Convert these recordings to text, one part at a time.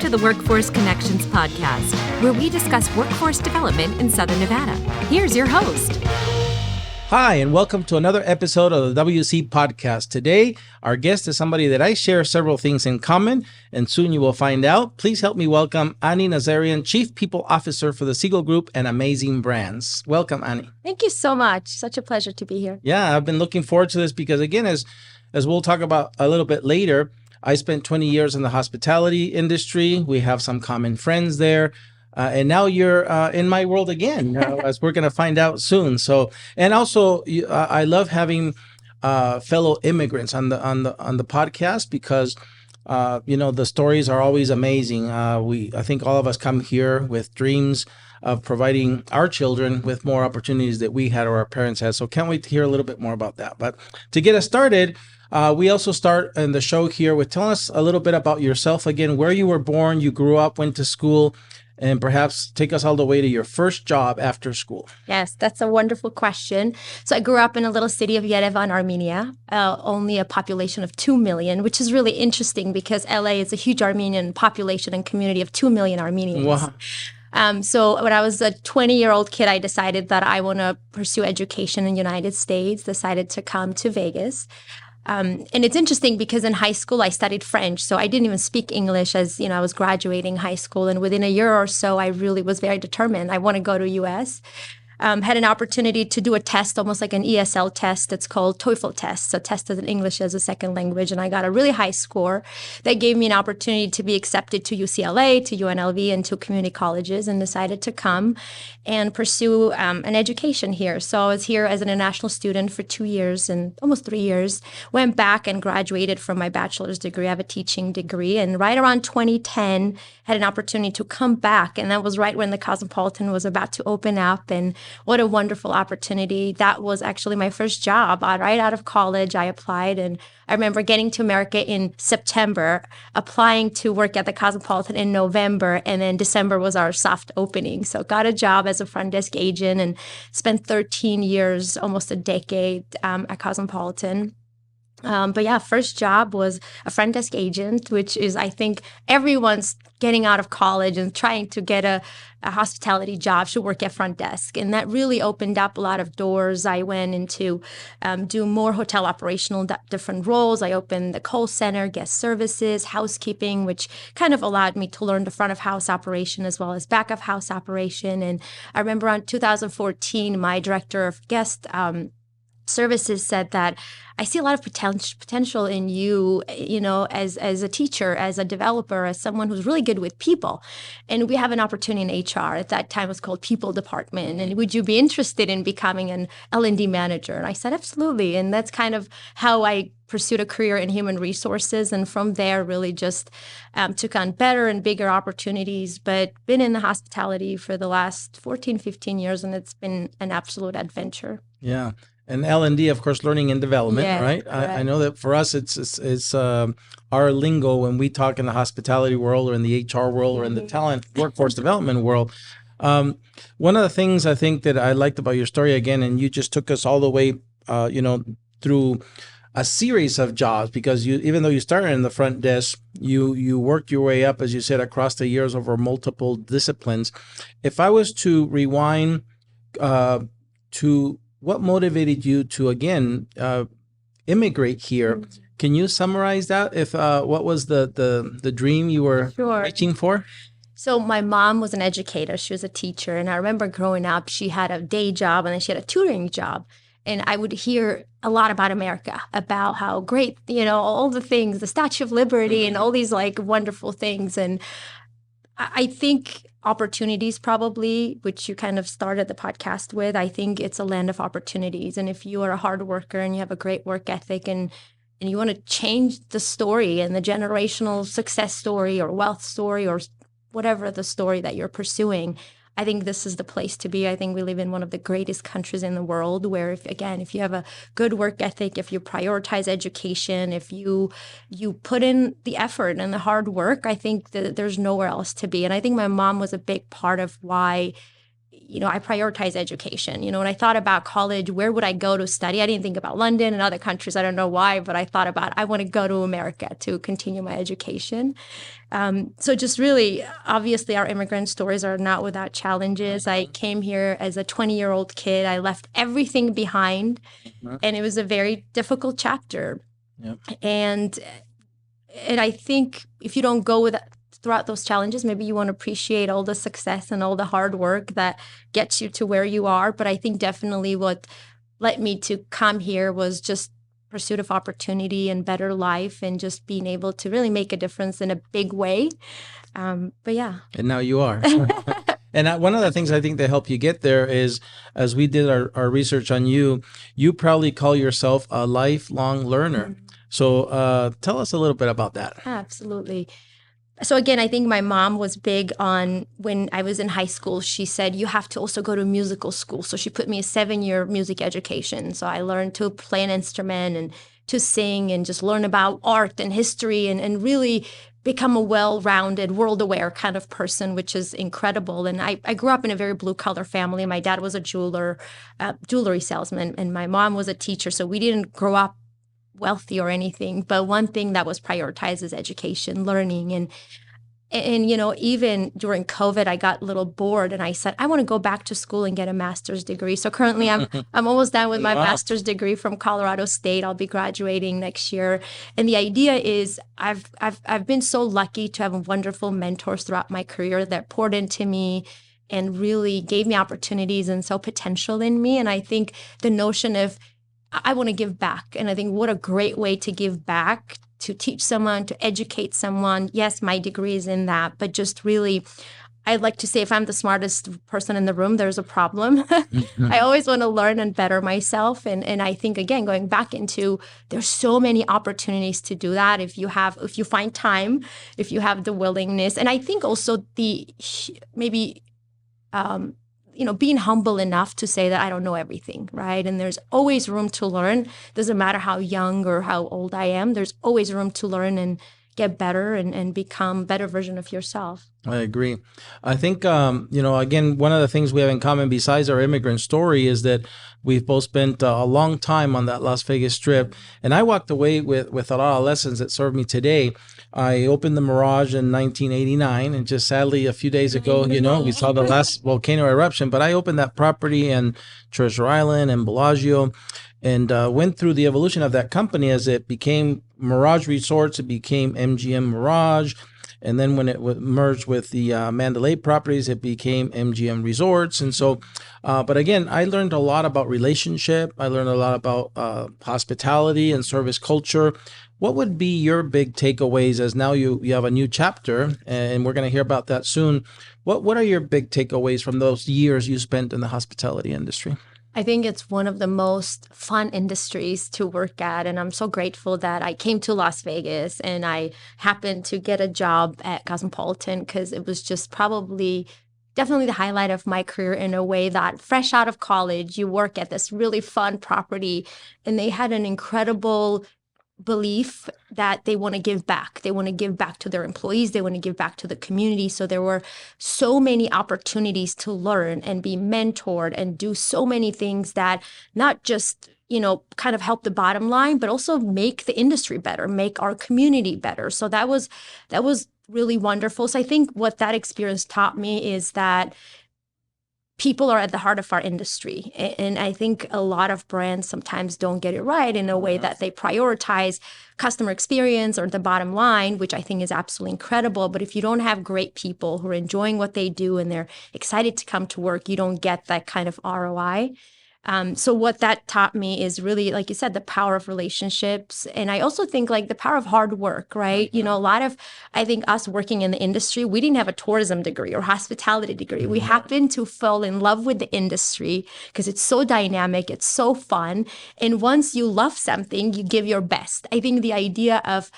to the Workforce Connections podcast, where we discuss workforce development in Southern Nevada. Here's your host. Hi, and welcome to another episode of the WC podcast. Today, our guest is somebody that I share several things in common, and soon you will find out. Please help me welcome Ani Nazaryan, Chief People Officer for the Siegel Group and Amazing Brands. Welcome, Ani. Thank you so much. Such a pleasure to be here. Yeah, I've been looking forward to this because, again, as we'll talk about a little bit later, I spent 20 years in the hospitality industry. We have some common friends there. And now you're in my world again, as we're going to find out soon. So, and also, I love having fellow immigrants on the podcast because the stories are always amazing. I think all of us come here with dreams of providing our children with more opportunities that we had or our parents had. So, can't wait to hear a little bit more about that. But to get us started, we also start in the show here with telling us a little bit about yourself again, where you were born, you grew up, went to school, and perhaps take us all the way to your first job after school. Yes, that's a wonderful question. So I grew up in a little city of Yerevan, Armenia, only a population of 2 million, which is really interesting because LA is a huge Armenian population and community of 2 million Armenians. Wow. So when I was a 20-year-old kid, I decided that I want to pursue education in the United States, decided to come to Vegas. And it's interesting because in high school, I studied French. So I didn't even speak English as, I was graduating high school. And within a year or so, I really was very determined. I want to go to U.S. Had an opportunity to do a test, almost like an ESL test. It's called TOEFL test. So tested in English as a second language. And I got a really high score that gave me an opportunity to be accepted to UCLA, to UNLV, and to community colleges, and decided to come and pursue an education here. So I was here as an international student for 2 years and almost 3 years, went back and graduated from my bachelor's degree. I have a teaching degree. And right around 2010, had an opportunity to come back. And that was right when the Cosmopolitan was about to open up. And what a wonderful opportunity. That was actually my first job. Right out of college, I applied. And I remember getting to America in September, applying to work at the Cosmopolitan in November, and then December was our soft opening. So got a job as a front desk agent and spent 13 years, almost a decade at Cosmopolitan. But yeah, first job was a front desk agent, which is, I think, everyone's getting out of college and trying to get a hospitality job should work at front desk. And that really opened up a lot of doors. I went into do more hotel operational different roles. I opened the call center, guest services, housekeeping, which kind of allowed me to learn the front of house operation as well as back of house operation. And I remember around 2014, my director of guest services said that I see a lot of potential in you, as a teacher, as a developer, as someone who's really good with people. And we have an opportunity in HR. At that time, it was called People Department. And would you be interested in becoming an L&D manager? And I said, absolutely. And that's kind of how I pursued a career in human resources. And from there, really just took on better and bigger opportunities, but been in the hospitality for the last 14, 15 years. And it's been an absolute adventure. Yeah. And L&D, of course, learning and development, yes, right? I know that for us, it's our lingo when we talk in the hospitality world or in the HR world or in the talent workforce development world. One of the things I think that I liked about your story, again, and you just took us all the way, through a series of jobs, because even though you started in the front desk, you worked your way up, as you said, across the years over multiple disciplines. If I was to rewind to what motivated you to, again, immigrate here? Can you summarize that? If what was the dream you were reaching for? So my mom was an educator. She was a teacher. And I remember growing up, she had a day job and then she had a tutoring job. And I would hear a lot about America, about how great, all the things, the Statue of Liberty and all these like wonderful things. And I think opportunities probably, which you kind of started the podcast with, I think it's a land of opportunities. And if you are a hard worker and you have a great work ethic and you want to change the story and the generational success story or wealth story or whatever the story that you're pursuing, I think this is the place to be. I think we live in one of the greatest countries in the world where, if you have a good work ethic, if you prioritize education, if you put in the effort and the hard work, I think that there's nowhere else to be. And I think my mom was a big part of why I prioritize education. When I thought about college, where would I go to study? I didn't think about London and other countries. I don't know why, but I thought about, I want to go to America to continue my education. So just really, obviously, our immigrant stories are not without challenges. I came here as a 20-year-old kid. I left everything behind, and it was a very difficult chapter. Yep. And I think if you don't go throughout those challenges, maybe you won't appreciate all the success and all the hard work that gets you to where you are. But I think definitely what led me to come here was just pursuit of opportunity and better life, and just being able to really make a difference in a big way. But yeah. And now you are. And one of the things I think that helped you get there is, as we did our research on you, you proudly call yourself a lifelong learner. So tell us a little bit about that. Absolutely. So again, I think my mom was big on, when I was in high school, she said, you have to also go to musical school. So she put me a 7-year music education. So I learned to play an instrument and to sing and just learn about art and history and really become a well-rounded, world-aware kind of person, which is incredible. And I grew up in a very blue-collar family. My dad was a jewelry salesman, and my mom was a teacher. So we didn't grow up wealthy or anything, but one thing that was prioritized is education, learning. And even during COVID, I got a little bored, and I said, I want to go back to school and get a master's degree. So currently I'm almost done with my master's degree from Colorado State. I'll be graduating next year. And the idea is I've been so lucky to have wonderful mentors throughout my career that poured into me and really gave me opportunities and saw potential in me. And I think the notion of I want to give back. And I think what a great way to give back, to teach someone, to educate someone. Yes, my degree is in that, but just really, I'd like to say if I'm the smartest person in the room, there's a problem. I always want to learn and better myself. And I think, again, going back into, there's so many opportunities to do that if you find time, if you have the willingness. And I think also being humble enough to say that I don't know everything, right? And there's always room to learn. Doesn't matter how young or how old I am. There's always room to learn and get better and become a better version of yourself. I agree. I think, again, one of the things we have in common besides our immigrant story is that we've both spent a long time on that Las Vegas Strip. And I walked away with a lot of lessons that serve me today. I opened the Mirage in 1989, and just sadly a few days ago, we saw the last volcano eruption, but I opened that property in Treasure Island and Bellagio, and went through the evolution of that company as it became Mirage Resorts. It became MGM Mirage. And then when it merged with the Mandalay properties, it became MGM Resorts. And so, but again, I learned a lot about relationship. I learned a lot about hospitality and service culture. What would be your big takeaways, as now you have a new chapter, and we're going to hear about that soon. What are your big takeaways from those years you spent in the hospitality industry? I think it's one of the most fun industries to work at. And I'm so grateful that I came to Las Vegas and I happened to get a job at Cosmopolitan, because it was just definitely the highlight of my career, in a way that fresh out of college, you work at this really fun property, and they had an incredible belief that they want to give back. They want to give back to their employees. They want to give back to the community. So there were so many opportunities to learn and be mentored and do so many things that not just, kind of help the bottom line, but also make the industry better, make our community better. So that was really wonderful. So I think what that experience taught me is that people are at the heart of our industry. And I think a lot of brands sometimes don't get it right in a way that they prioritize customer experience or the bottom line, which I think is absolutely incredible. But if you don't have great people who are enjoying what they do and they're excited to come to work, you don't get that kind of ROI. So what that taught me is really, like you said, the power of relationships. And I also think the power of hard work, right? A lot of, I think us working in the industry, we didn't have a tourism degree or hospitality degree. We happened to fall in love with the industry because it's so dynamic, it's so fun. And once you love something, you give your best. I think the idea of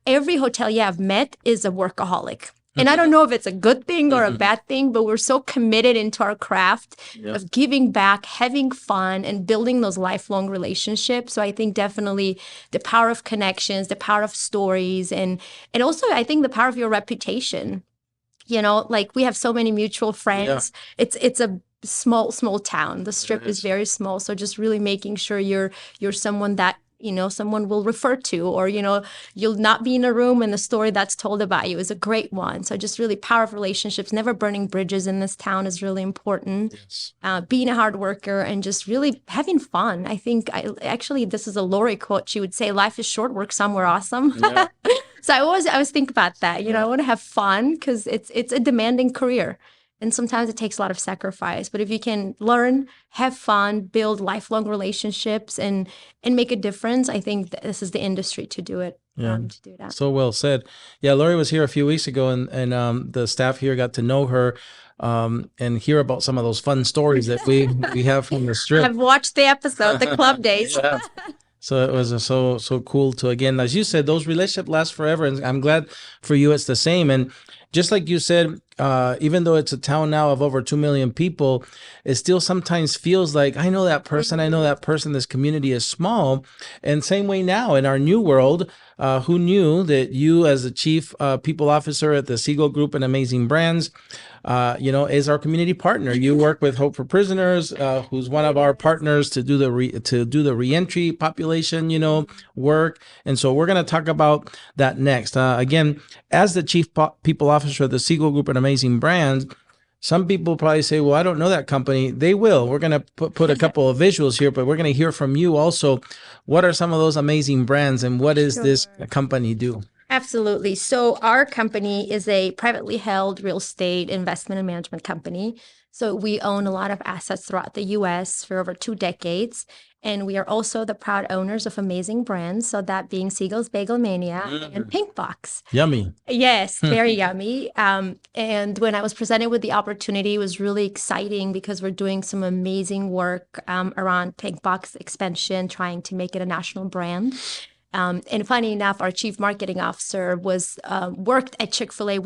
every hotelier I've met is a workaholic. And I don't know if it's a good thing or a bad thing, but we're so committed into our craft of giving back, having fun, and building those lifelong relationships. So I think definitely the power of connections, the power of stories, and also I think the power of your reputation. Like we have so many mutual friends. Yeah. It's a small town. The Strip is very small. So just really making sure you're someone that, someone will refer to, or, you'll not be in a room and the story that's told about you is a great one. So just really power of relationships, never burning bridges in this town is really important. Yes. Being a hard worker and just really having fun. I think actually this is a Lori quote. She would say, life is short, work somewhere awesome. Yeah. So I always think about that. I want to have fun because it's a demanding career. And sometimes it takes a lot of sacrifice. But if you can learn, have fun, build lifelong relationships, and make a difference, I think this is the industry to do it. Yeah, to do that. So well said. Yeah, Lori was here a few weeks ago, and the staff here got to know her and hear about some of those fun stories that we have from the Strip. I've watched the episode, the club days. Yeah. So it was so cool to, again, as you said, those relationships last forever. And I'm glad for you it's the same. And just like you said, even though it's a town now of over 2 million people, it still sometimes feels like, I know that person, this community is small. And same way now in our new world, who knew that you as the chief people officer at the Siegel Group and Amazing Brands, is our community partner. You work with Hope for Prisoners, who's one of our partners to do the reentry population, work. And so we're going to talk about that next. Again, as the chief people officer of the Siegel Group and Amazing Brands, some people probably say, well, I don't know that company. They will. We're going to put a couple of visuals here, but we're going to hear from you also. What are some of those amazing brands and what does this company do? Absolutely. So our company is a privately held real estate investment and management company. So we own a lot of assets throughout the U.S. for over 2 decades. And we are also the proud owners of amazing brands. So that being Siegel's Bagel Mania and Pink Box. Yummy. Yes, very yummy. And when I was presented with the opportunity, it was really exciting because we're doing some amazing work around Pink Box expansion, trying to make it a national brand. And funny enough, our chief marketing officer was worked at Chipotle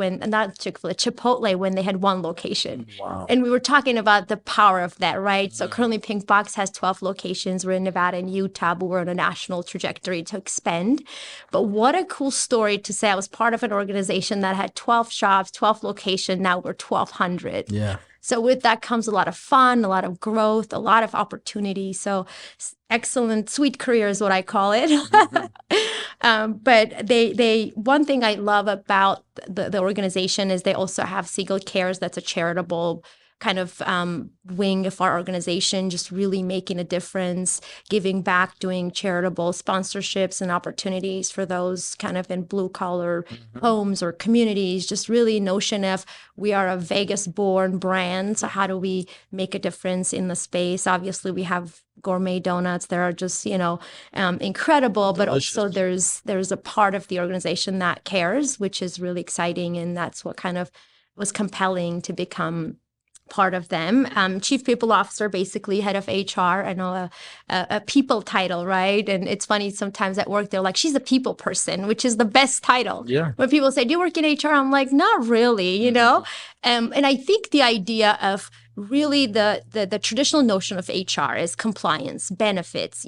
when they had 1 location. Wow. And we were talking about the power of that, right? So currently Pink Box has 12 locations. We're in Nevada and Utah, but we're on a national trajectory to expand. But what a cool story to say I was part of an organization that had 12 shops, 12 locations. Now we're 1,200. Yeah. So with that comes a lot of fun, a lot of growth, a lot of opportunity. So excellent, sweet career is what I call it. But they one thing I love about the organization is they also have Siegel Cares. That's a charitable kind of wing of our organization, just really making a difference, giving back, doing charitable sponsorships and opportunities for those kind of in blue collar homes or communities. Just really notion of we are a Vegas born brand. So how do we make a difference in the space? Obviously we have gourmet donuts that are just, incredible, but delicious. Also there's a part of the organization that cares, which is really exciting. And that's what kind of was compelling to become part of them. Chief People Officer, basically head of HR. I know a people title, right? And it's funny sometimes at work, they're like, she's a people person, which is the best title. Yeah. When people say, do you work in HR? I'm like, not really, And I think the idea of really the traditional notion of HR is compliance, benefits,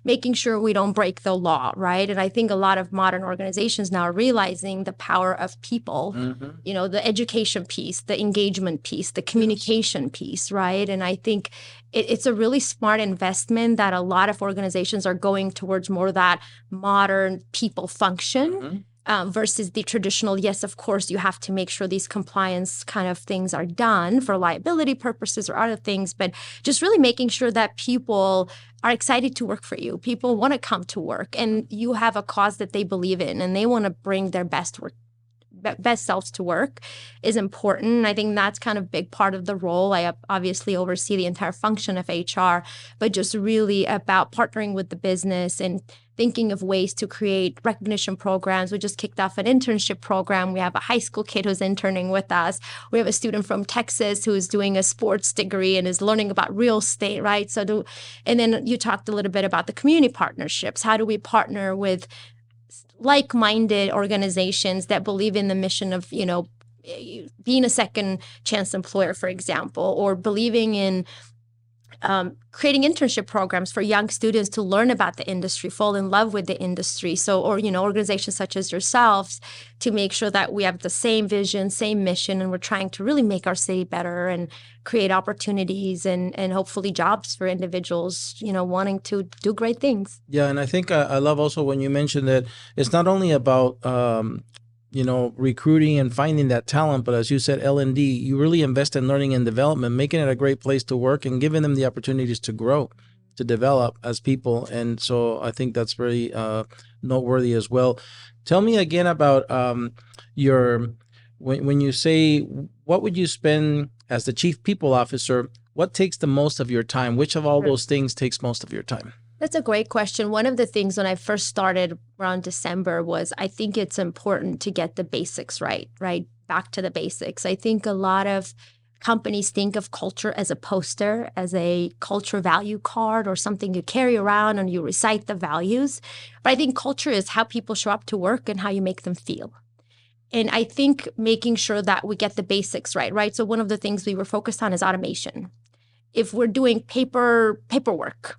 making sure we don't break the law, right? And I think a lot of modern organizations now are realizing the power of people, the education piece, the engagement piece, the communication piece, right? And I think it's a really smart investment that a lot of organizations are going towards more of that modern people function. Versus the traditional, yes, of course, you have to make sure these compliance kind of things are done for liability purposes or other things, but just really making sure that people are excited to work for you. People want to come to work and you have a cause that they believe in and they want to bring their best selves to work is important. I think that's kind of big part of the role. I obviously oversee the entire function of HR, but just really about partnering with the business and thinking of ways to create recognition programs. We just kicked off an internship program. We have a high school kid who's interning with us. We have a student from Texas who's doing a sports degree and is learning about real estate, right? And then you talked a little bit about the community partnerships. How do we partner with like-minded organizations that believe in the mission of, being a second chance employer, for example, or believing in creating internship programs for young students to learn about the industry, fall in love with the industry. So, or, organizations such as yourselves to make sure that we have the same vision, same mission, and we're trying to really make our city better and create opportunities and hopefully jobs for individuals, wanting to do great things. Yeah, and I think I love also when you mentioned that it's not only about recruiting and finding that talent, but as you said, L&D, you really invest in learning and development, making it a great place to work and giving them the opportunities to grow, to develop as people. And so I think that's very noteworthy as well. Tell me again about when you say, what would you spend as the chief people officer? What takes the most of your time? Which of all those things takes most of your time? That's a great question. One of the things when I first started around December was I think it's important to get the basics right? Back to the basics. I think a lot of companies think of culture as a poster, as a culture value card or something you carry around and you recite the values. But I think culture is how people show up to work and how you make them feel. And I think making sure that we get the basics right? So one of the things we were focused on is automation. If we're doing paperwork,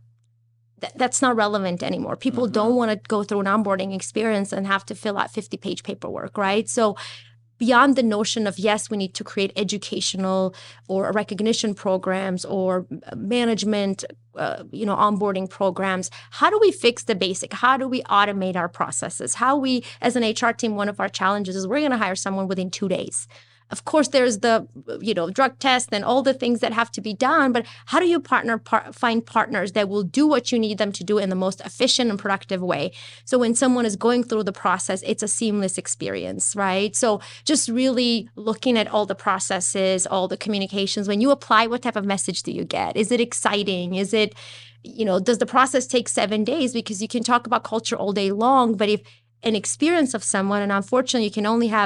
that's not relevant anymore. People don't want to go through an onboarding experience and have to fill out 50-page paperwork, right? So beyond the notion of, yes, we need to create educational or recognition programs or management, onboarding programs, how do we fix the basic? How do we automate our processes? As an HR team, one of our challenges is we're going to hire someone within 2 days. Of course, there's the, drug test and all the things that have to be done. But how do you find partners that will do what you need them to do in the most efficient and productive way? So when someone is going through the process, it's a seamless experience, right? So just really looking at all the processes, all the communications. When you apply, what type of message do you get? Is it exciting? Is it, does the process take 7 days? Because you can talk about culture all day long, but if an experience of someone, and unfortunately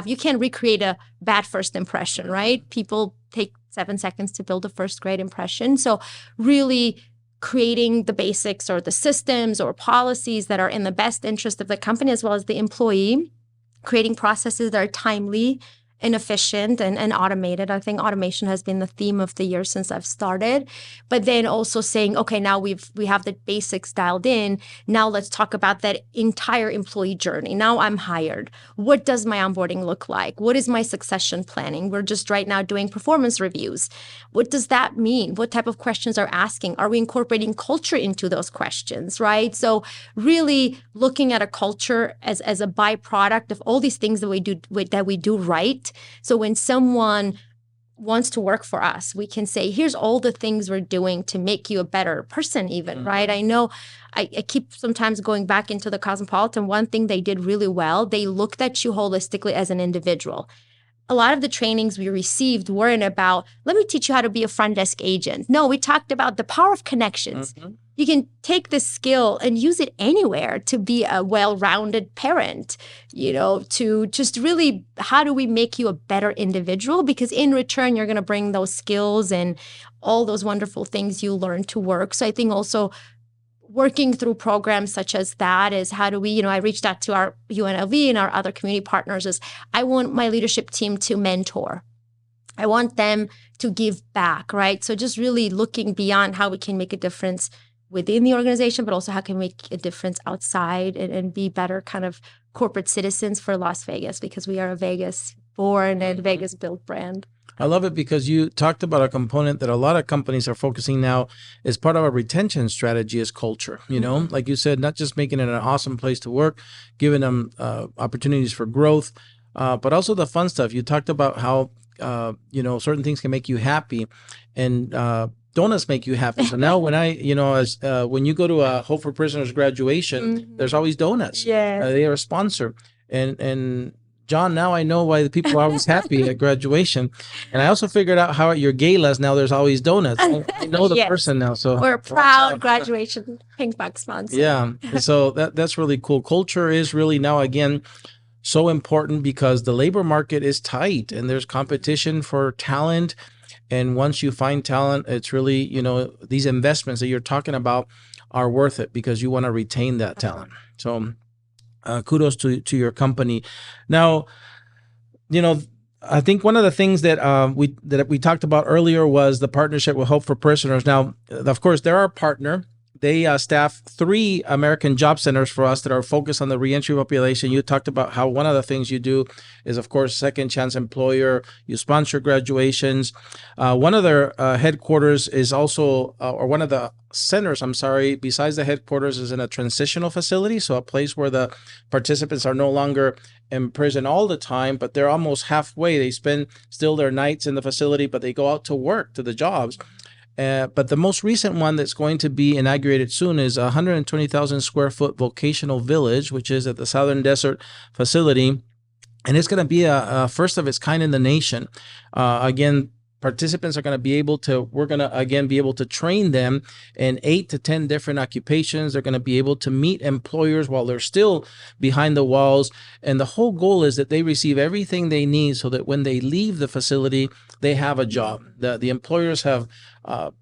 you can't recreate a bad first impression, right? People take 7 seconds to build a first great impression. So really creating the basics or the systems or policies that are in the best interest of the company as well as the employee, creating processes that are timely and efficient and automated. I think automation has been the theme of the year since I've started. But then also saying, okay, now we have the basics dialed in. Now let's talk about that entire employee journey. Now I'm hired. What does my onboarding look like? What is my succession planning? We're just right now doing performance reviews. What does that mean? What type of questions are asking? Are we incorporating culture into those questions, right? So really looking at a culture as a byproduct of all these things that we do right. So when someone wants to work for us, we can say, here's all the things we're doing to make you a better person even, right? I know I keep sometimes going back into the Cosmopolitan. One thing they did really well, they looked at you holistically as an individual. A lot of the trainings we received weren't about, let me teach you how to be a front desk agent. No, we talked about the power of connections. You can take this skill and use it anywhere to be a well-rounded parent, to just really, how do we make you a better individual? Because in return, you're going to bring those skills and all those wonderful things you learn to work. So I think also working through programs such as that is how do we, I reached out to our UNLV and our other community partners is I want my leadership team to mentor. I want them to give back, right? So just really looking beyond how we can make a difference within the organization, but also how can we make a difference outside and be better kind of corporate citizens for Las Vegas, because we are a Vegas-born and Vegas-built brand. I love it because you talked about a component that a lot of companies are focusing now as part of a retention strategy is culture. Like you said, not just making it an awesome place to work, giving them opportunities for growth, but also the fun stuff. You talked about how, certain things can make you happy and donuts make you happy. So now when when you go to a Hope for Prisoners graduation, there's always donuts. Yeah. They are a sponsor. And John, now I know why the people are always happy at graduation. And I also figured out how at your galas now there's always donuts. I know the person now. So we're a proud graduation pink box sponsor. Yeah. So that's really cool. Culture is really now again so important because the labor market is tight and there's competition for talent. And once you find talent, it's really, these investments that you're talking about are worth it because you want to retain that talent. So kudos to your company. Now, I think one of the things that we talked about earlier was the partnership with Hope for Prisoners. Now, of course, they're our partner. They staff 3 American job centers for us that are focused on the reentry population. You talked about how one of the things you do is, of course, second chance employer. You sponsor graduations. One of their headquarters is also, or one of the centers, I'm sorry, besides the headquarters, is in a transitional facility. So a place where the participants are no longer in prison all the time, but they're almost halfway. They spend still their nights in the facility, but they go out to work, to the jobs. But the most recent one that's going to be inaugurated soon is a 120,000 square foot vocational village, which is at the Southern Desert facility. And it's going to be a first of its kind in the nation. Again, participants are going to be able to, we're going to again be able to train them in 8 to 10 different occupations. They're going to be able to meet employers while they're still behind the walls. And the whole goal is that they receive everything they need so that when they leave the facility, they have a job. The employers have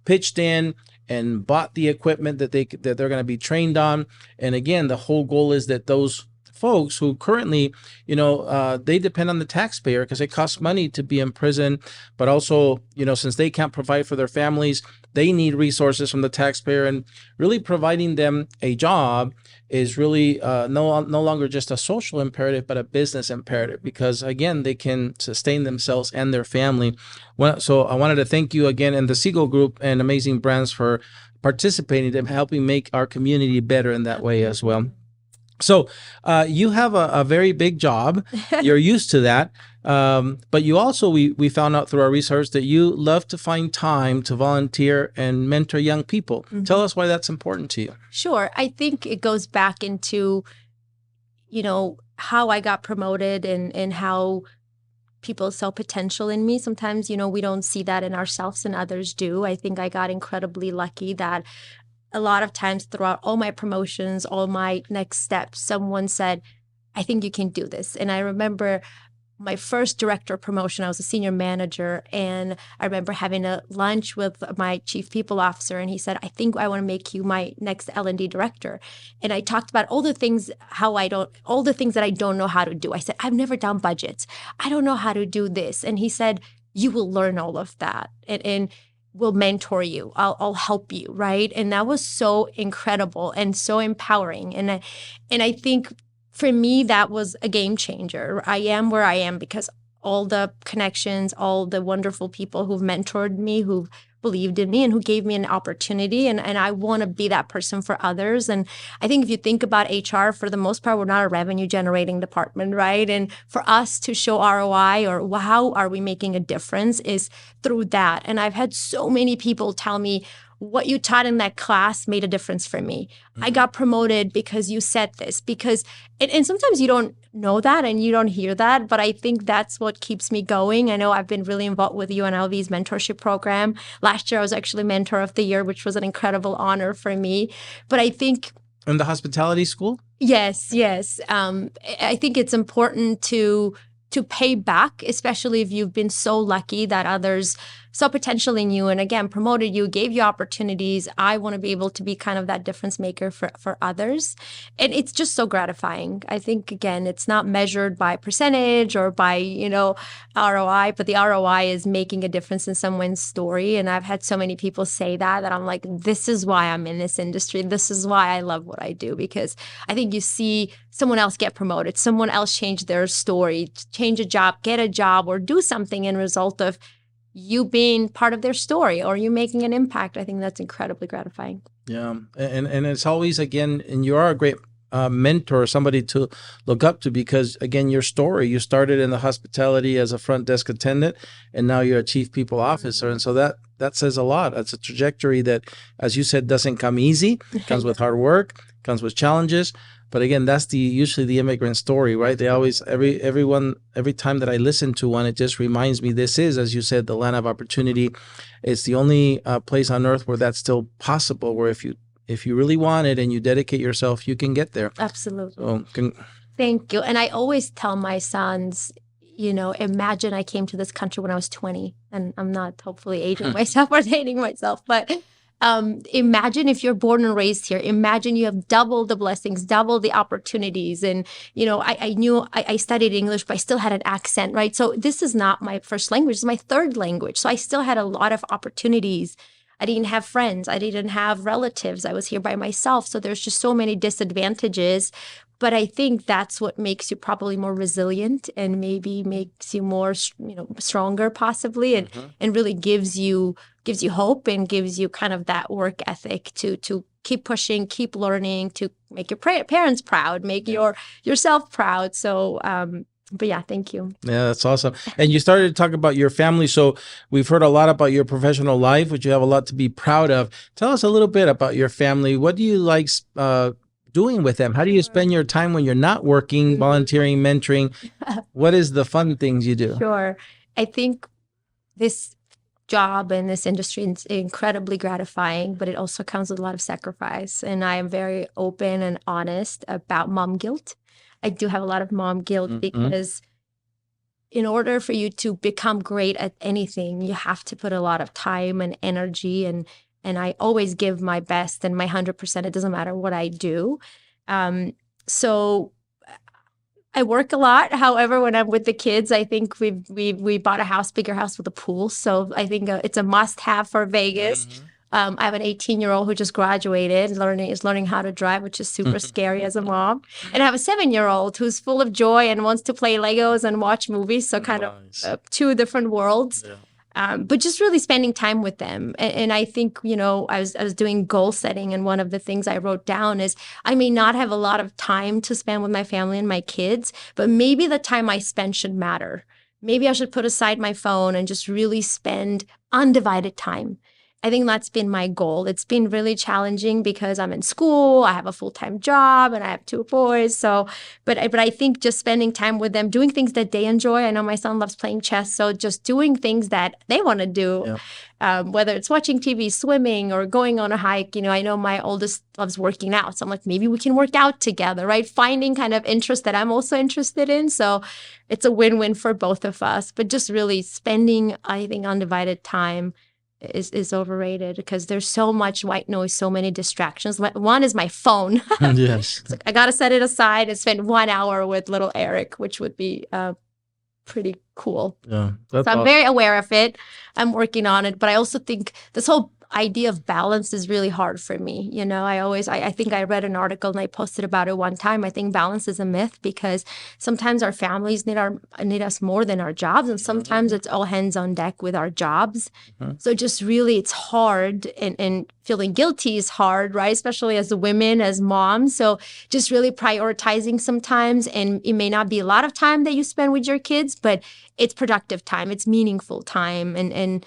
pitched in and bought the equipment that they're going to be trained on. And again, the whole goal is that those folks who currently, they depend on the taxpayer because it costs money to be in prison, but also, since they can't provide for their families, they need resources from the taxpayer, and really providing them a job is really no longer just a social imperative, but a business imperative, because again, they can sustain themselves and their family. So I wanted to thank you again and the Siegel Group and Amazing Brands for participating and helping make our community better in that way as well. So you have a very big job. You're used to that. But you also, we found out through our research that you love to find time to volunteer and mentor young people. Mm-hmm. Tell us why that's important to you. Sure. I think it goes back into, how I got promoted and how people saw potential in me. Sometimes, we don't see that in ourselves and others do. I think I got incredibly lucky that a lot of times throughout all my promotions, all my next steps, someone said, I think you can do this. And I remember my first director promotion, I was a senior manager, and I remember having a lunch with my chief people officer, and he said, I think I want to make you my next L&D director. And I talked about all the things that I don't know how to do. I said, I've never done budgets. I don't know how to do this. And he said, you will learn all of that. And will mentor you. I'll help you, right? And that was so incredible and so empowering. And I think for me, that was a game changer. I am where I am because all the connections, all the wonderful people who've mentored me, who've believed in me and who gave me an opportunity. And I want to be that person for others. And I think if you think about HR, for the most part, we're not a revenue generating department, right? And for us to show ROI or how are we making a difference is through that. And I've had so many people tell me, what you taught in that class made a difference for me. Mm-hmm. I got promoted because you said this, and sometimes you don't know that and you don't hear that, but I think that's what keeps me going. I know I've been really involved with UNLV's mentorship program. Last year, I was actually Mentor of the Year, which was an incredible honor for me. But I think... In the hospitality school? Yes. I think it's important to pay back, especially if you've been so lucky that others saw potential in you and again promoted you, gave you opportunities. I want to be able to be kind of that difference maker for others. And it's just so gratifying. I think, again, it's not measured by percentage or by, ROI, but the ROI is making a difference in someone's story. And I've had so many people say that I'm like, this is why I'm in this industry. This is why I love what I do, because I think you see someone else get promoted, someone else change their story, change a job, get a job, or do something in result of you being part of their story or you making an impact. I think that's incredibly gratifying. Yeah. And it's always, again, and you are a great mentor, somebody to look up to, because again, your story, you started in the hospitality as a front desk attendant, and now you're a chief people officer. And so that says a lot. It's a trajectory that, as you said, doesn't come easy. It comes with hard work, comes with challenges. But again, that's usually the immigrant story, right? They always, every time that I listen to one, it just reminds me, this is, as you said, the land of opportunity. It's the only place on earth where that's still possible, where if you really want it and you dedicate yourself, you can get there. Absolutely. So, thank you. And I always tell my sons, imagine I came to this country when I was 20, and I'm not hopefully aging myself or dating myself, but Imagine if you're born and raised here. Imagine you have double the blessings, double the opportunities. And, I knew I studied English, but I still had an accent, right? So this is not my first language. It's my third language. So I still had a lot of opportunities. I didn't have friends. I didn't have relatives. I was here by myself. So there's just so many disadvantages. But I think that's what makes you probably more resilient and maybe makes you more, stronger possibly, and really gives you hope and gives you kind of that work ethic to keep pushing, keep learning, to make your parents proud, make yourself proud. So, but yeah, thank you. Yeah, that's awesome. And you started to talk about your family. So we've heard a lot about your professional life, which you have a lot to be proud of. Tell us a little bit about your family. What do you like doing with them? How do you spend your time when you're not working, volunteering, mentoring? What is the fun things you do? Sure. I think this job and this industry is incredibly gratifying, but it also comes with a lot of sacrifice. And I am very open and honest about mom guilt. I do have a lot of mom guilt because in order for you to become great at anything, you have to put a lot of time and energy, and I always give my best and my 100%. It doesn't matter what I do. So I work a lot. However, when I'm with the kids, I think we bought a house, bigger house with a pool. So I think it's a must-have for Vegas. I have an 18-year-old who just graduated, is learning how to drive, which is super scary as a mom. And I have a 7-year-old who's full of joy and wants to play Legos and watch movies. So kind of two different worlds. Yeah. But just really spending time with them. And I think, I was doing goal setting, and one of the things I wrote down is I may not have a lot of time to spend with my family and my kids, but maybe the time I spend should matter. Maybe I should put aside my phone and just really spend undivided time. I think that's been my goal. It's been really challenging because I'm in school, I have a full-time job, and I have 2 boys. So, but I think just spending time with them, doing things that they enjoy. I know my son loves playing chess, so just doing things that they want to do, whether it's watching TV, swimming, or going on a hike. I know my oldest loves working out, so I'm like, maybe we can work out together, right? Finding kind of interest that I'm also interested in. So it's a win-win for both of us. But just really spending, I think, undivided time is overrated because there's so much white noise, so many distractions. One is my phone. Yes. Like, I got to set it aside and spend 1 hour with little Eric, which would be pretty cool. Yeah, so I'm very aware of it. I'm working on it. But I also think this whole idea of balance is really hard for me. I think I read an article and I posted about it one time. I think balance is a myth because sometimes our families need us more than our jobs. And sometimes it's all hands on deck with our jobs. So just really, it's hard, and feeling guilty is hard, right? Especially as women, as moms. So just really prioritizing sometimes, and it may not be a lot of time that you spend with your kids, but it's productive time. It's meaningful time. And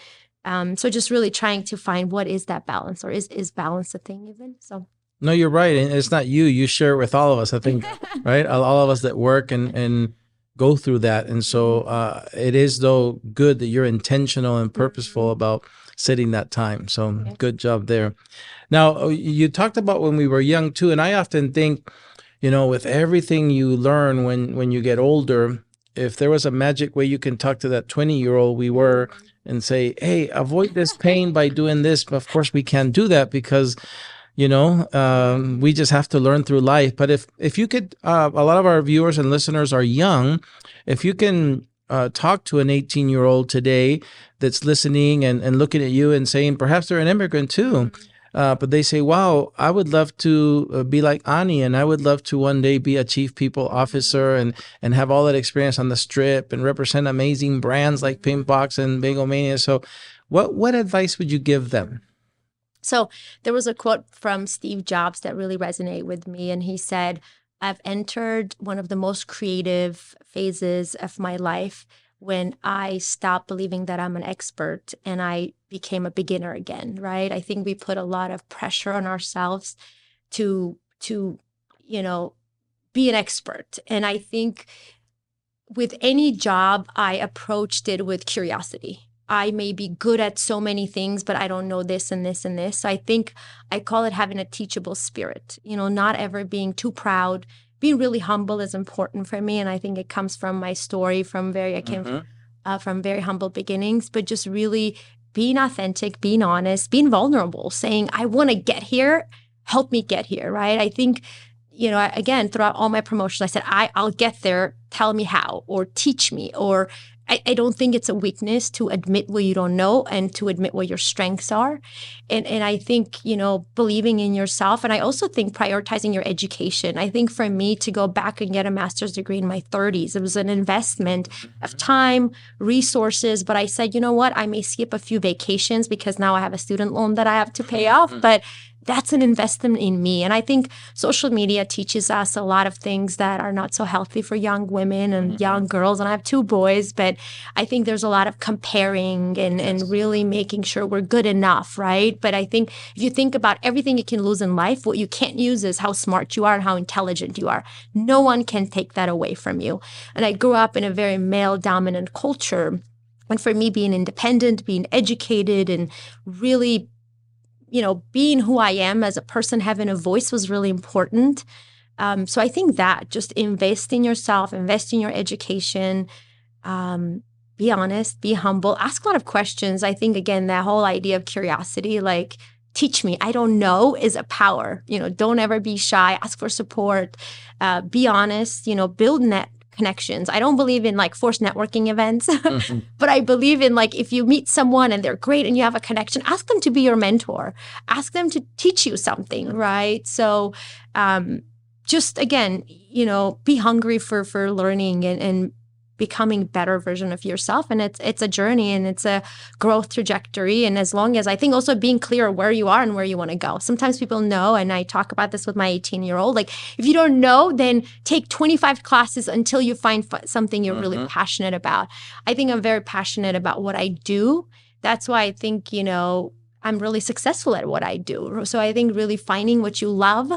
so just really trying to find what is that balance, or is balance a thing even? So. No, you're right. And it's not you. You share it with all of us, I think, right? All of us that work and go through that. And so it is, though, good that you're intentional and purposeful about setting that time. So good job there. Now, you talked about when we were young, too. And I often think, with everything you learn when you get older, if there was a magic way you can talk to that 20-year-old we were and say, hey, avoid this pain by doing this. But of course, we can't do that because, we just have to learn through life. But if you could, a lot of our viewers and listeners are young. If you can talk to an 18-year-old today that's listening and looking at you and saying, perhaps they're an immigrant too, but they say, wow, I would love to be like Ani, and I would love to one day be a chief people officer and have all that experience on the strip and represent amazing brands like Pinkbox and Bagel Mania. So what advice would you give them? So there was a quote from Steve Jobs that really resonated with me. And he said, I've entered one of the most creative phases of my life when I stopped believing that I'm an expert and I became a beginner again, right? I think we put a lot of pressure on ourselves to be an expert. And I think with any job, I approached it with curiosity. I may be good at so many things, but I don't know this and this and this. So I think I call it having a teachable spirit, not ever being too proud. Being really humble is important for me. And I think it comes from my story from very humble beginnings, but just really being authentic, being honest, being vulnerable, saying, I want to get here, help me get here, right? I think, again, throughout all my promotions, I said, I'll get there, tell me how, or teach me, or I don't think it's a weakness to admit what you don't know and to admit what your strengths are. And I think, believing in yourself. And I also think prioritizing your education. I think for me to go back and get a master's degree in my 30s, it was an investment of time, resources. But I said, you know what? I may skip a few vacations because now I have a student loan that I have to pay off. But that's an investment in me. And I think social media teaches us a lot of things that are not so healthy for young women and young girls. And I have 2 boys, but I think there's a lot of comparing and really making sure we're good enough, right? But I think if you think about everything you can lose in life, what you can't use is how smart you are and how intelligent you are. No one can take that away from you. And I grew up in a very male-dominant culture. And for me, being independent, being educated, and really being who I am as a person, having a voice was really important. So I think that just invest in yourself, invest in your education, be honest, be humble, ask a lot of questions. I think, again, that whole idea of curiosity, like, teach me, I don't know, is a power. Don't ever be shy, ask for support, be honest, build connections. I don't believe in forced networking events, but I believe in if you meet someone and they're great and you have a connection, ask them to be your mentor, ask them to teach you something, right? So just again, be hungry for learning and becoming better version of yourself. And it's a journey and it's a growth trajectory. And as long as I think also being clear where you are and where you want to go. Sometimes people know, and I talk about this with my 18-year-old, if you don't know, then take 25 classes until you find something you're really passionate about. I think I'm very passionate about what I do. That's why I think, I'm really successful at what I do. So I think really finding what you love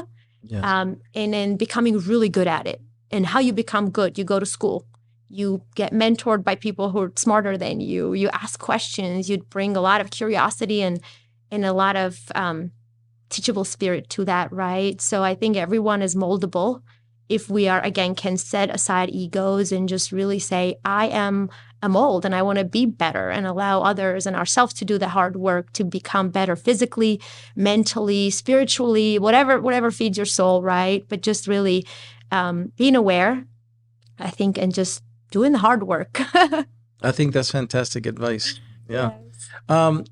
and then becoming really good at it. And how you become good, you go to school. You get mentored by people who are smarter than you. You ask questions. You bring a lot of curiosity and a lot of teachable spirit to that, right? So I think everyone is moldable if we are, again, can set aside egos and just really say, I am a mold and I want to be better, and allow others and ourselves to do the hard work to become better physically, mentally, spiritually, whatever feeds your soul, right? But just really being aware, I think, and just doing the hard work. I think that's fantastic advice. Yeah. Yes.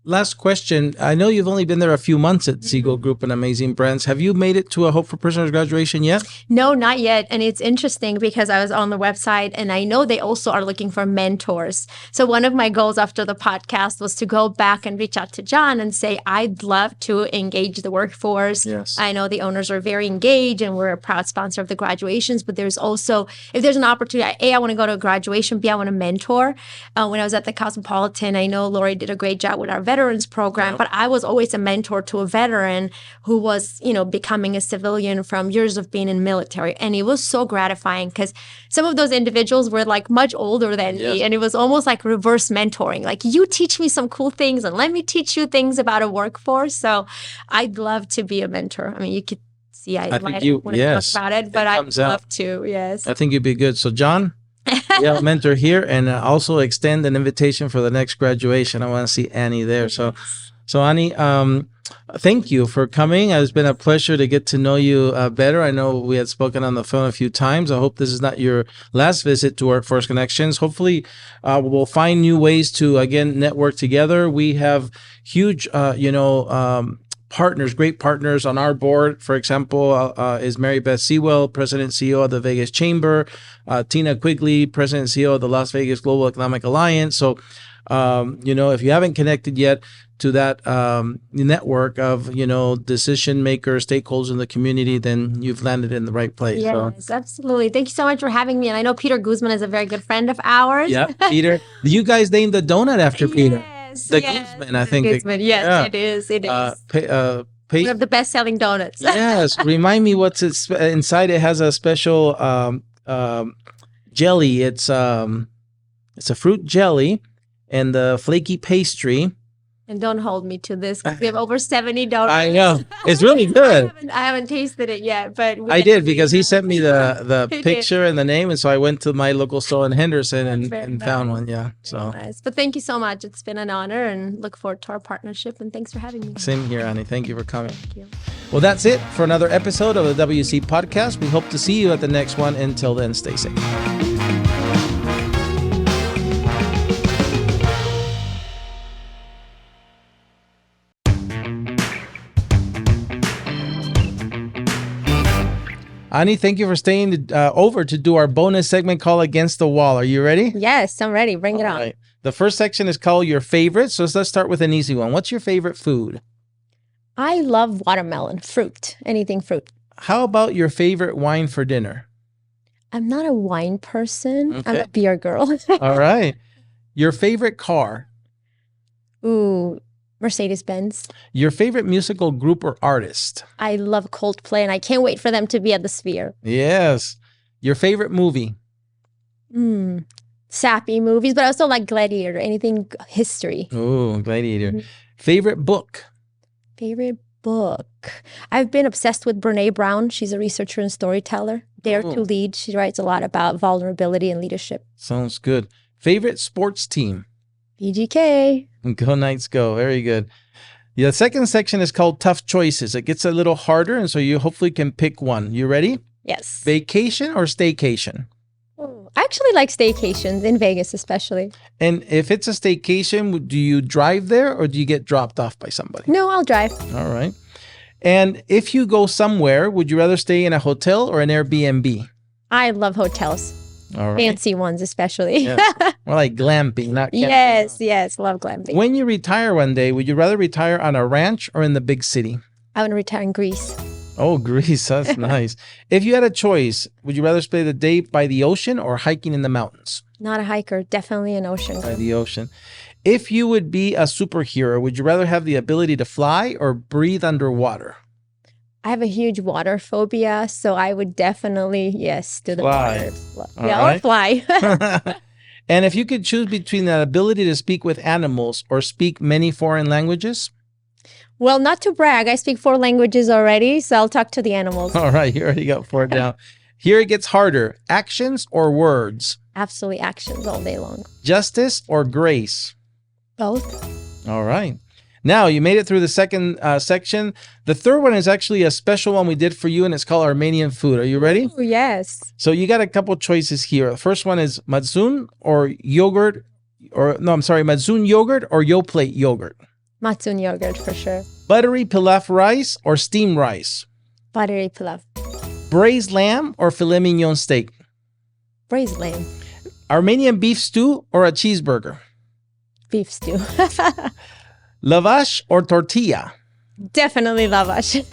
Last question. I know you've only been there a few months at Siegel Group and Amazing Brands. Have you made it to a Hope for Prisoners graduation yet? No, not yet. And it's interesting because I was on the website and I know they also are looking for mentors. So one of my goals after the podcast was to go back and reach out to John and say, I'd love to engage the workforce. Yes. I know the owners are very engaged and we're a proud sponsor of the graduations, but there's also, if there's an opportunity, A, I want to go to a graduation, B, I want to mentor. When I was at the Cosmopolitan, I know Lori did a great job with our veterans program, but I was always a mentor to a veteran who was, becoming a civilian from years of being in military. And it was so gratifying because some of those individuals were much older than me. And it was almost like reverse mentoring. You teach me some cool things and let me teach you things about a workforce. So I'd love to be a mentor. I mean, you could see I want to talk about it, but I'd love to. Yes. I think you'd be good. So John, yeah, mentor here, and also extend an invitation for the next graduation. I want to see Ani there. So Ani, thank you for coming. It's been a pleasure to get to know you better. I know we had spoken on the phone a few times. I hope this is not your last visit to Workforce Connections. Hopefully, we'll find new ways to, again, network together. We have huge, partners, great partners on our board. For example, is Mary Beth Sewell, President and CEO of the Vegas Chamber, Tina Quigley, President and CEO of the Las Vegas Global Economic Alliance. So, if you haven't connected yet to that network of, decision makers, stakeholders in the community, then you've landed in the right place. Yes, absolutely. Thank you so much for having me. And I know Peter Guzman is a very good friend of ours. Yeah, Peter. You guys named the donut after Peter. Guzman, I think. Guzman. Yes, it is. It is. We have the best-selling donuts. Yes. Remind me what's inside. It has a special jelly. It's a fruit jelly and the flaky pastry. And don't hold me to this because we have over 70 donuts. I know. It's really good. I haven't tasted it yet, but I did because he sent me the He did. picture and the name. And so I went to my local store in Henderson Very and found nice. one. Yeah. So Nice. But thank you so much. It's been an honor and look forward to our partnership. And thanks for having me. same here, Ani. Thank you for coming. Thank you. Well, that's it for another episode of the WC podcast. We hope to see you at the next one. Until then, stay safe. Ani, thank you for staying over to do our bonus segment called Against the Wall. Are you ready? Yes, I'm ready. Bring it All on. right. The first section is called Your Favorite. So let's start with an easy one. What's your favorite food? I love watermelon, fruit, anything fruit. How about your favorite wine for dinner? I'm not a wine person. I'm Okay. a beer girl. All right. Your favorite car? Ooh, Mercedes-Benz. Your favorite musical group or artist? I love Coldplay and I can't wait for them to be at the Sphere. Yes. Your favorite movie? Sappy movies, but I also like Gladiator, anything history. Oh, Gladiator. Mhm. Favorite book? Favorite book. I've been obsessed with Brene Brown. She's a researcher and storyteller. Dare Oh. to Lead. She writes a lot about vulnerability and leadership. Sounds good. Favorite sports team? BGK. Go Knights go. Very good. The second section is called Tough Choices. It gets a little harder, and so you hopefully can pick one. You ready? Yes. Vacation or staycation? Ooh, I actually like staycations in Vegas, especially. And if it's a staycation, do you drive there or do you get dropped off by somebody? No, I'll drive. All right. And if you go somewhere, would you rather stay in a hotel or an Airbnb? I love hotels. All right. Fancy ones, especially. Yeah. More like glamping, not camping. Yes, love glamping. When you retire one day, would you rather retire on a ranch or in the big city? I want to retire in Greece. Oh, Greece. That's nice. If you had a choice, would you rather spend the day by the ocean or hiking in the mountains? Not a hiker, definitely an ocean. By the ocean. If you would be a superhero, would you rather have the ability to fly or breathe underwater? I have a huge water phobia, so I would definitely, yes, do the Fly. water. All Yeah, right. or fly. And if you could choose between the ability to speak with animals or speak many foreign languages? Well, not to brag, I speak 4 languages already, so I'll talk to the animals. All right, you already got 4 down. Here it gets harder. Actions or words? Absolutely actions all day long. Justice or grace? Both. All right. Now, you made it through the second section. The third one is actually a special one we did for you, and it's called Armenian food. Are you ready? Oh, yes. So you got a couple choices here. The first one is Matsun or yogurt, Matsun yogurt or Yoplait yogurt. Matsun yogurt for sure. Buttery pilaf rice or steamed rice. Buttery pilaf. Braised lamb or filet mignon steak. Braised lamb. Armenian beef stew or a cheeseburger. Beef stew. Lavash or tortilla. Definitely lavash.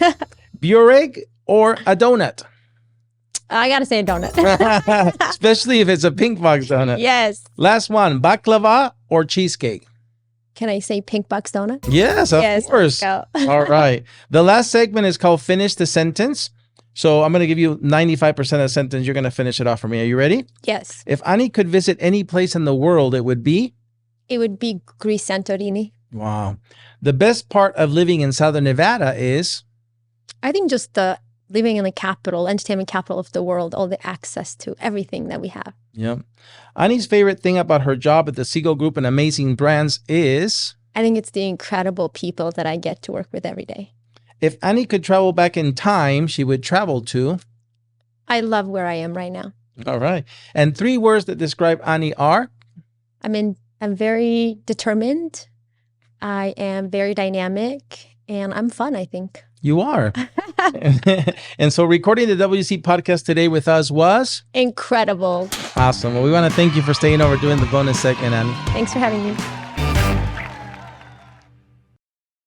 Burek or a donut. I gotta say a donut. Especially if it's a pink box donut. Yes. Last one, baklava or cheesecake. Can I say pink box donut? Yes, of Yes, course. let's All right. The last segment is called Finish the Sentence. So I'm going to give you 95% of the sentence. You're going to finish it off for me. Are you ready? Yes. If Ani could visit any place in the world, it would be? It would be Greece, Santorini. Wow. The best part of living in Southern Nevada is? I think just the living in the capital, entertainment capital of the world, all the access to everything that we have. Yep. Ani's favorite thing about her job at the Siegel Group and Amazing Brands is? I think it's the incredible people that I get to work with every day. If Ani could travel back in time, she would travel to? I love where I am right now. All right. And 3 words that describe Ani are? I'm very determined. I am very dynamic and I'm fun, I think. You are. And so recording the WC podcast today with us was? Incredible. Awesome. Well, we want to thank you for staying over doing the bonus segment, Ani. Thanks for having me.